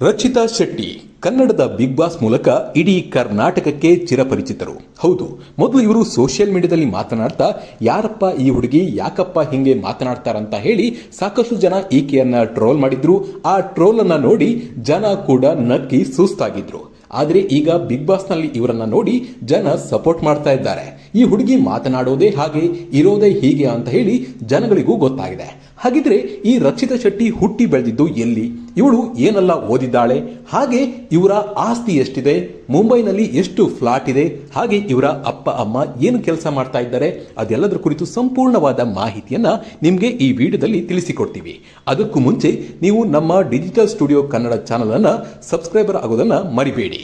ರಚಿತಾ ಶೆಟ್ಟಿ ಕನ್ನಡದ big boss ಮೂಲಕ ಇಡೀ ಕರ್ನಾಟಕಕ್ಕೆ ಚಿರಪರಿಚಿತರು. ಹೌದು, ಮೊದಲು ಇವರು ಸೋಷಿಯಲ್ ಮೀಡಿಯಾದಲ್ಲಿ ಮಾತನಾಡ್ತಾ ಯಾರಪ್ಪ ಈ ಹುಡುಗಿ, ಯಾಕಪ್ಪ ಹಿಂಗೆ ಮಾತನಾಡ್ತಾರಂತ ಹೇಳಿ ಸಾಕಷ್ಟು ಜನ ಈಕೆಯನ್ನ ಟ್ರೋಲ್ ಮಾಡಿದ್ರು. ಆ ಟ್ರೋಲ್ ಅನ್ನ ನೋಡಿ ಜನ ಕೂಡ ನಕ್ಕಿ ಸುಸ್ತಾಗಿದ್ರು. ಆದರೆ ಈಗ ಬಿಗ್ ಬಾಸ್ ನಲ್ಲಿ ಇವರನ್ನ ನೋಡಿ ಜನ ಸಪೋರ್ಟ್ ಮಾಡ್ತಾ ಇದ್ದಾರೆ. ಈ ಹುಡುಗಿ ಮಾತನಾಡೋದೇ ಹಾಗೆ, ಇರೋದೇ ಹೀಗೆ ಅಂತ ಹೇಳಿ ಜನಗಳಿಗೂ ಗೊತ್ತಾಗಿದೆ. ಹಾಗಿದ್ರೆ ಈ ರಚಿತಾ ಶೆಟ್ಟಿ ಹುಟ್ಟಿ ಬೆಳೆದಿದ್ದು ಎಲ್ಲಿ, ಇವಳು ಏನೆಲ್ಲ ಓದಿದ್ದಾಳೆ, ಹಾಗೆ ಇವರ ಆಸ್ತಿ ಎಷ್ಟಿದೆ, ಮುಂಬೈನಲ್ಲಿ ಎಷ್ಟು ಫ್ಲಾಟ್ ಇದೆ, ಹಾಗೆ ಇವರ ಅಪ್ಪ ಅಮ್ಮ ಏನು ಕೆಲಸ ಮಾಡ್ತಾ ಇದ್ದಾರೆ, ಅದೆಲ್ಲದರ ಕುರಿತು ಸಂಪೂರ್ಣವಾದ ಮಾಹಿತಿಯನ್ನ ನಿಮಗೆ ಈ ವಿಡಿಯೋದಲ್ಲಿ ತಿಳಿಸಿಕೊಡ್ತೀವಿ. ಅದಕ್ಕೂ ಮುಂಚೆ ನೀವು ನಮ್ಮ ಡಿಜಿಟಲ್ ಸ್ಟುಡಿಯೋ ಕನ್ನಡ ಚಾನೆಲ್ ಅನ್ನ ಸಬ್ಸ್ಕ್ರೈಬರ್ ಆಗೋದನ್ನ ಮರಿಬೇಡಿ.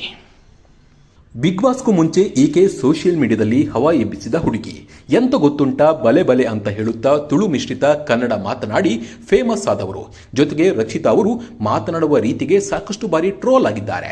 ಬಿಗ್ ಬಾಸ್ಗೂ ಮುಂಚೆ ಈಕೆ ಸೋಷಿಯಲ್ ಮೀಡಿಯಾದಲ್ಲಿ ಹವಾ ಎಬ್ಬಿಸಿದ ಹುಡುಗಿ. ಎಂತ ಗೊತ್ತುಂಟಾ, ಬಲೆ ಬಲೆ ಅಂತ ಹೇಳುತ್ತಾ ತುಳು ಮಿಶ್ರಿತ ಕನ್ನಡ ಮಾತನಾಡಿ ಫೇಮಸ್ ಆದವರು. ಜೊತೆಗೆ ರಚಿತಾ ಅವರು ಮಾತನಾಡುವ ರೀತಿಗೆ ಸಾಕಷ್ಟು ಬಾರಿ ಟ್ರೋಲ್ ಆಗಿದ್ದಾರೆ.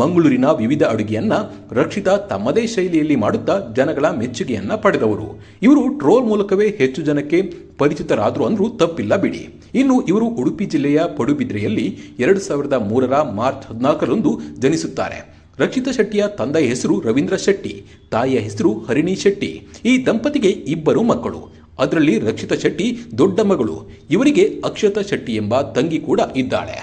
ಮಂಗಳೂರಿನ ವಿವಿಧ ಅಡುಗೆಯನ್ನ ರಕ್ಷಿತಾ ತಮ್ಮದೇ ಶೈಲಿಯಲ್ಲಿ ಮಾಡುತ್ತಾ ಜನಗಳ ಮೆಚ್ಚುಗೆಯನ್ನ ಪಡೆದವರು. ಇವರು ಟ್ರೋಲ್ ಮೂಲಕವೇ ಹೆಚ್ಚು ಜನಕ್ಕೆ ಪರಿಚಿತರಾದ್ರು ಅಂದ್ರೂ ತಪ್ಪಿಲ್ಲ ಬಿಡಿ. ಇನ್ನು ಇವರು ಉಡುಪಿ ಜಿಲ್ಲೆಯ ಪಡುಬಿದ್ರೆಯಲ್ಲಿ 2003 ಮಾರ್ಚ್ 14ರಂದು ಜನಿಸುತ್ತಾರೆ. ರಚಿತಾ ಶೆಟ್ಟಿಯ ತಂದೆಯ ಹೆಸರು ರವೀಂದ್ರ ಶೆಟ್ಟಿ, ತಾಯಿಯ ಹೆಸರು ಹರಿಣಿ ಶೆಟ್ಟಿ. ಈ ದಂಪತಿಗೆ ಇಬ್ಬರು ಮಕ್ಕಳು. ಅದರಲ್ಲಿ ರಚಿತಾ ಶೆಟ್ಟಿ ದೊಡ್ಡ ಮಗಳು. ಇವರಿಗೆ ಅಕ್ಷತಾ ಶೆಟ್ಟಿ ಎಂಬ ತಂಗಿ ಕೂಡ ಇದ್ದಾಳೆ.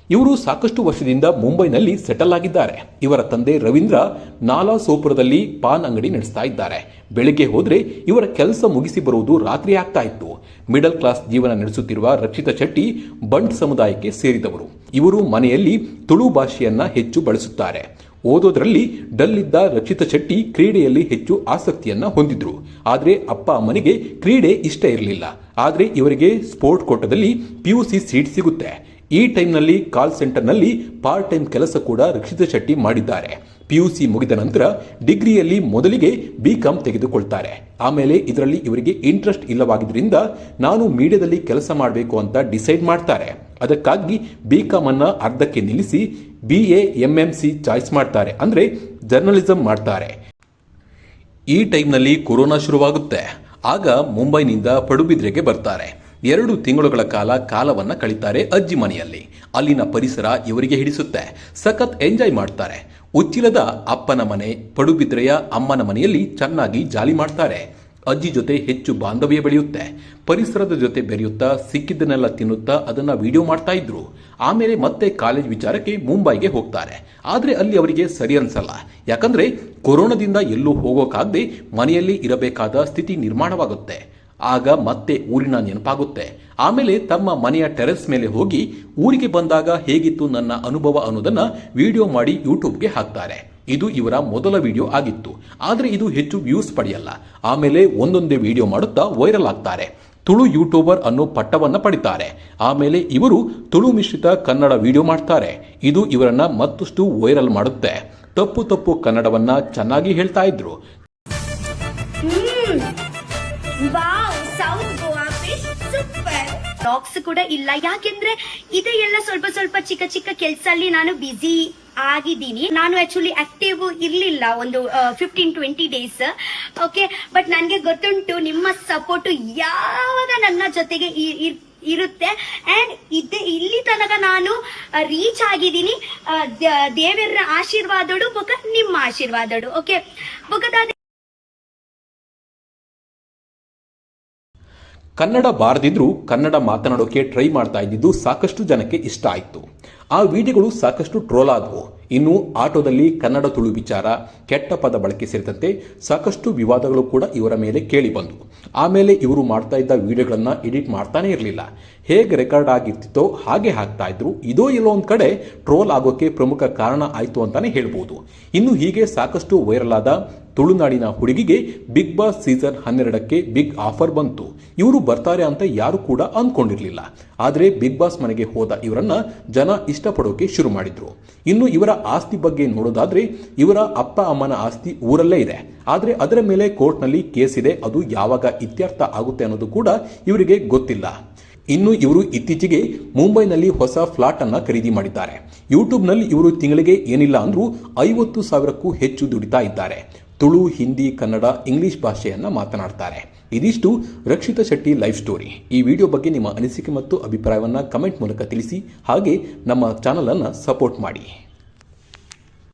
ಇವರು ಸಾಕಷ್ಟು ವರ್ಷದಿಂದ ಮುಂಬೈನಲ್ಲಿ ಸೆಟಲ್ ಆಗಿದ್ದಾರೆ. ಇವರ ತಂದೆ ರವೀಂದ್ರ ನಾಲಾ ಸೋಪುರದಲ್ಲಿ ಪಾನ್ ಅಂಗಡಿ ನಡೆಸ್ತಾ ಇದ್ದಾರೆ. ಬೆಳಿಗ್ಗೆ ಹೋದ್ರೆ ಇವರ ಕೆಲಸ ಮುಗಿಸಿ ಬರುವುದು ರಾತ್ರಿ ಆಗ್ತಾ ಇತ್ತು. ಮಿಡಲ್ ಕ್ಲಾಸ್ ಜೀವನ ನಡೆಸುತ್ತಿರುವ ರಚಿತಾ ಶೆಟ್ಟಿ ಬಂಟ್ ಸಮುದಾಯಕ್ಕೆ ಸೇರಿದವರು. ಇವರು ಮನೆಯಲ್ಲಿ ತುಳು ಭಾಷೆಯನ್ನ ಹೆಚ್ಚು ಬಳಸುತ್ತಾರೆ. ಓದೋದ್ರಲ್ಲಿ ಡಲ್ ಇದ್ದ ರಚಿತಾ ಶೆಟ್ಟಿ ಕ್ರೀಡೆಯಲ್ಲಿ ಹೆಚ್ಚು ಆಸಕ್ತಿಯನ್ನ ಹೊಂದಿದ್ರು. ಆದರೆ ಅಪ್ಪ ಅಮ್ಮನಿಗೆ ಕ್ರೀಡೆ ಇಷ್ಟ ಇರಲಿಲ್ಲ. ಆದರೆ ಇವರಿಗೆ ಸ್ಪೋರ್ಟ್ ಕೋಟದಲ್ಲಿ PUC ಸೀಟ್ ಸಿಗುತ್ತೆ. ಈ ಟೈಮ್ನಲ್ಲಿ ಕಾಲ್ ಸೆಂಟರ್ನಲ್ಲಿ ಪಾರ್ಟ್ ಟೈಮ್ ಕೆಲಸ ಕೂಡ ರಚಿತಾ ಶೆಟ್ಟಿ ಮಾಡಿದ್ದಾರೆ. PUC ಮುಗಿದ ನಂತರ ಡಿಗ್ರಿಯಲ್ಲಿ ಮೊದಲಿಗೆ BCom ತೆಗೆದುಕೊಳ್ತಾರೆ. ಆಮೇಲೆ ಇದರಲ್ಲಿ ಇವರಿಗೆ ಇಂಟ್ರೆಸ್ಟ್ ಇಲ್ಲವಾಗಿದ್ದರಿಂದ ನಾನು ಮೀಡಿಯಾದಲ್ಲಿ ಕೆಲಸ ಮಾಡಬೇಕು ಅಂತ ಡಿಸೈಡ್ ಮಾಡ್ತಾರೆ. ಅದಕ್ಕಾಗಿ BCom ಅನ್ನ ಅರ್ಧಕ್ಕೆ ನಿಲ್ಲಿಸಿ BA MMC ಚಾಯ್ಸ್ ಮಾಡ್ತಾರೆ, ಅಂದ್ರೆ ಜರ್ನಲಿಸಂ ಮಾಡ್ತಾರೆ. ಈ ಟೈಮ್ನಲ್ಲಿ ಕೊರೋನಾ ಶುರುವಾಗುತ್ತೆ. ಆಗ ಮುಂಬೈನಿಂದ ಪಡುಬಿದ್ರೆಗೆ ಬರ್ತಾರೆ. 2 ತಿಂಗಳುಗಳ ಕಾಲವನ್ನ ಕಳೀತಾರೆ ಅಜ್ಜಿ ಮನೆಯಲ್ಲಿ. ಅಲ್ಲಿನ ಪರಿಸರ ಇವರಿಗೆ ಹಿಡಿಸುತ್ತೆ. ಸಖತ್ ಎಂಜಾಯ್ ಮಾಡ್ತಾರೆ. ಉಚ್ಚಿಲದ ಅಪ್ಪನ ಮನೆ, ಪಡುಬಿದ್ರೆಯ ಅಮ್ಮನ ಮನೆಯಲ್ಲಿ ಚೆನ್ನಾಗಿ ಜಾಲಿ ಮಾಡ್ತಾರೆ. ಅಜ್ಜಿ ಜೊತೆ ಹೆಚ್ಚು ಬಾಂಧವ್ಯ ಬೆಳೆಯುತ್ತೆ. ಪರಿಸರದ ಜೊತೆ ಬೆರೆಯುತ್ತಾ ಸಿಕ್ಕಿದ್ದನ್ನೆಲ್ಲ ತಿನ್ನುತ್ತಾ ಅದನ್ನ ವಿಡಿಯೋ ಮಾಡ್ತಾ ಇದ್ರು. ಆಮೇಲೆ ಮತ್ತೆ ಕಾಲೇಜ್ ವಿಚಾರಕ್ಕೆ ಮುಂಬೈಗೆ ಹೋಗ್ತಾರೆ. ಆದ್ರೆ ಅಲ್ಲಿ ಅವರಿಗೆ ಸರಿ ಅನ್ಸಲ್ಲ. ಯಾಕಂದ್ರೆ ಕೊರೋನಾದಿಂದ ಎಲ್ಲೂ ಹೋಗೋಕಾಗದೆ ಮನೆಯಲ್ಲಿ ಇರಬೇಕಾದ ಸ್ಥಿತಿ ನಿರ್ಮಾಣವಾಗುತ್ತೆ. ಆಗ ಮತ್ತೆ ಊರಿನ ನೆನಪಾಗುತ್ತೆ. ಆಮೇಲೆ ತಮ್ಮ ಮನೆಯ ಟೆರೆಸ್ ಮೇಲೆ ಹೋಗಿ ಊರಿಗೆ ಬಂದಾಗ ಹೇಗಿತ್ತು ನನ್ನ ಅನುಭವ ಅನ್ನೋದನ್ನ ವಿಡಿಯೋ ಮಾಡಿ ಯೂಟ್ಯೂಬ್ಗೆ ಹಾಕ್ತಾರೆ. ಇದು ಇವರ ಮೊದಲ ವಿಡಿಯೋ ಆಗಿತ್ತು. ಆದರೆ ಇದು ಹೆಚ್ಚು ವ್ಯೂಸ್ ಪಡೆಯಲ್ಲ. ಆಮೇಲೆ ಒಂದೊಂದೇ ವಿಡಿಯೋ ಮಾಡುತ್ತಾ ವೈರಲ್ ಆಗ್ತಾರೆ. ತುಳು ಯೂಟ್ಯೂಬರ್ ಅನ್ನೋ ಪಟ್ಟವನ್ನ ಪಡಿತಾರೆ. ಆಮೇಲೆ ಇವರು ತುಳು ಮಿಶ್ರಿತ ಕನ್ನಡ ವಿಡಿಯೋ ಮಾಡ್ತಾರೆ. ಇದು ಇವರನ್ನ ಮತ್ತಷ್ಟು ವೈರಲ್ ಮಾಡುತ್ತೆ. ತಪ್ಪು ಕನ್ನಡವನ್ನ ಚೆನ್ನಾಗಿ ಹೇಳ್ತಾ ಇದ್ರು. ಡಾಗ್ಸ್ ಕೂಡ ಇಲ್ಲ. ಯಾಕೆಂದ್ರೆ ಇದೇ ಎಲ್ಲ ಸ್ವಲ್ಪ ಚಿಕ್ಕ ಕೆಲಸ ಅಲ್ಲಿ ನಾನು ಬಿಸಿ ಆಗಿದ್ದೀನಿ. ನಾನು ಆಕ್ಚುಲಿ ಆಕ್ಟಿವ್ ಇರ್ಲಿಲ್ಲ ಒಂದು 15-20 ಡೇಸ್. ಓಕೆ, ಬಟ್ ನನ್ಗೆ ಗೊತ್ತುಂಟು ನಿಮ್ಮ ಸಪೋರ್ಟ್ ಯಾವಾಗ ನನ್ನ ಜೊತೆಗೆ ಇರುತ್ತೆ. ಅಂಡ್ ಇಲ್ಲಿ ತನಕ ನಾನು ರೀಚ್ ಆಗಿದ್ದೀನಿ. ದೇವರ ಆಶೀರ್ವಾದಡು ಬೊಕ ನಿಮ್ಮ ಆಶೀರ್ವಾದಡು. ಓಕೆ, ಬೊಕದಾದ ಕನ್ನಡ ಬಾರದಿದ್ರು ಕನ್ನಡ ಮಾತನಾಡೋಕೆ ಟ್ರೈ ಮಾಡ್ತಾ ಇದ್ದಿದ್ದು ಸಾಕಷ್ಟು ಜನಕ್ಕೆ ಇಷ್ಟ ಆಯಿತು. ಆ ವಿಡಿಯೋಗಳು ಸಾಕಷ್ಟು ಟ್ರೋಲ್ ಆದವು. ಇನ್ನು ಆಟೋದಲ್ಲಿ ಕನ್ನಡ ತುಳು ವಿಚಾರ, ಕೆಟ್ಟ ಪದ ಬಳಕೆ ಸೇರಿದಂತೆ ಸಾಕಷ್ಟು ವಿವಾದಗಳು ಕೂಡ ಇವರ ಮೇಲೆ ಕೇಳಿ ಬಂದವು. ಆಮೇಲೆ ಇವರು ಮಾಡ್ತಾ ಇದ್ದ ವಿಡಿಯೋಗಳನ್ನ ಎಡಿಟ್ ಮಾಡ್ತಾನೆ ಇರಲಿಲ್ಲ. ಹೇಗೆ ರೆಕಾರ್ಡ್ ಆಗಿರ್ತಿತ್ತೋ ಹಾಗೆ ಹಾಕ್ತಾ ಇದ್ರು. ಇದೋ ಎಲ್ಲೋ ಒಂದು ಕಡೆ ಟ್ರೋಲ್ ಆಗೋಕೆ ಪ್ರಮುಖ ಕಾರಣ ಆಯಿತು ಅಂತಾನೆ ಹೇಳ್ಬೋದು. ಇನ್ನು ಹೀಗೆ ಸಾಕಷ್ಟು ವೈರಲ್ ಆದ ತುಳುನಾಡಿನ ಹುಡುಗಿಗೆ ಬಿಗ್ ಬಾಸ್ ಸೀಸನ್ 12ಕ್ಕೆ ಬಿಗ್ ಆಫರ್ ಬಂತು. ಇವರು ಬರ್ತಾರೆ ಅಂತ ಯಾರು ಕೂಡ ಅಂದ್ಕೊಂಡಿರಲಿಲ್ಲ. ಆದರೆ ಬಿಗ್ ಬಾಸ್ ಮನೆಗೆ ಹೋದ ಇವರನ್ನ ಜನ ಇಷ್ಟಪಡೋಕೆ ಶುರು ಮಾಡಿದ್ರು. ಇನ್ನು ಇವರ ಆಸ್ತಿ ಬಗ್ಗೆ ನೋಡೋದಾದ್ರೆ ಇವರ ಅಪ್ಪ ಅಮ್ಮನ ಆಸ್ತಿ ಊರಲ್ಲೇ ಇದೆ. ಆದರೆ ಅದರ ಮೇಲೆ ಕೋರ್ಟ್ನಲ್ಲಿ ಕೇಸ್ ಇದೆ. ಅದು ಯಾವಾಗ ಇತ್ಯರ್ಥ ಆಗುತ್ತೆ ಅನ್ನೋದು ಕೂಡ ಇವರಿಗೆ ಗೊತ್ತಿಲ್ಲ. ಇನ್ನು ಇವರು ಇತ್ತೀಚೆಗೆ ಮುಂಬೈನಲ್ಲಿ ಹೊಸ ಫ್ಲಾಟ್ ಅನ್ನ ಖರೀದಿ ಮಾಡಿದ್ದಾರೆ. ಯೂಟ್ಯೂಬ್ನಲ್ಲಿ ಇವರು ತಿಂಗಳಿಗೆ ಏನಿಲ್ಲ ಅಂದ್ರೂ 50,000ಕ್ಕೂ ಹೆಚ್ಚು ದುಡಿತಾ ಇದ್ದಾರೆ. ತುಳು, ಹಿಂದಿ, ಕನ್ನಡ, ಇಂಗ್ಲಿಷ್ ಭಾಷೆಯನ್ನ ಮಾತನಾಡ್ತಾರೆ. ಇದಿಷ್ಟು ರಕ್ಷಿತಾ ಶೆಟ್ಟಿ ಲೈಫ್ ಸ್ಟೋರಿ. ಈ ವಿಡಿಯೋ ಬಗ್ಗೆ ನಿಮ್ಮ ಅನಿಸಿಕೆ ಮತ್ತು ಅಭಿಪ್ರಾಯವನ್ನು ಕಮೆಂಟ್ ಮೂಲಕ ತಿಳಿಸಿ. ಹಾಗೆ ನಮ್ಮ ಚಾನಲನ್ನು ಸಪೋರ್ಟ್ ಮಾಡಿ.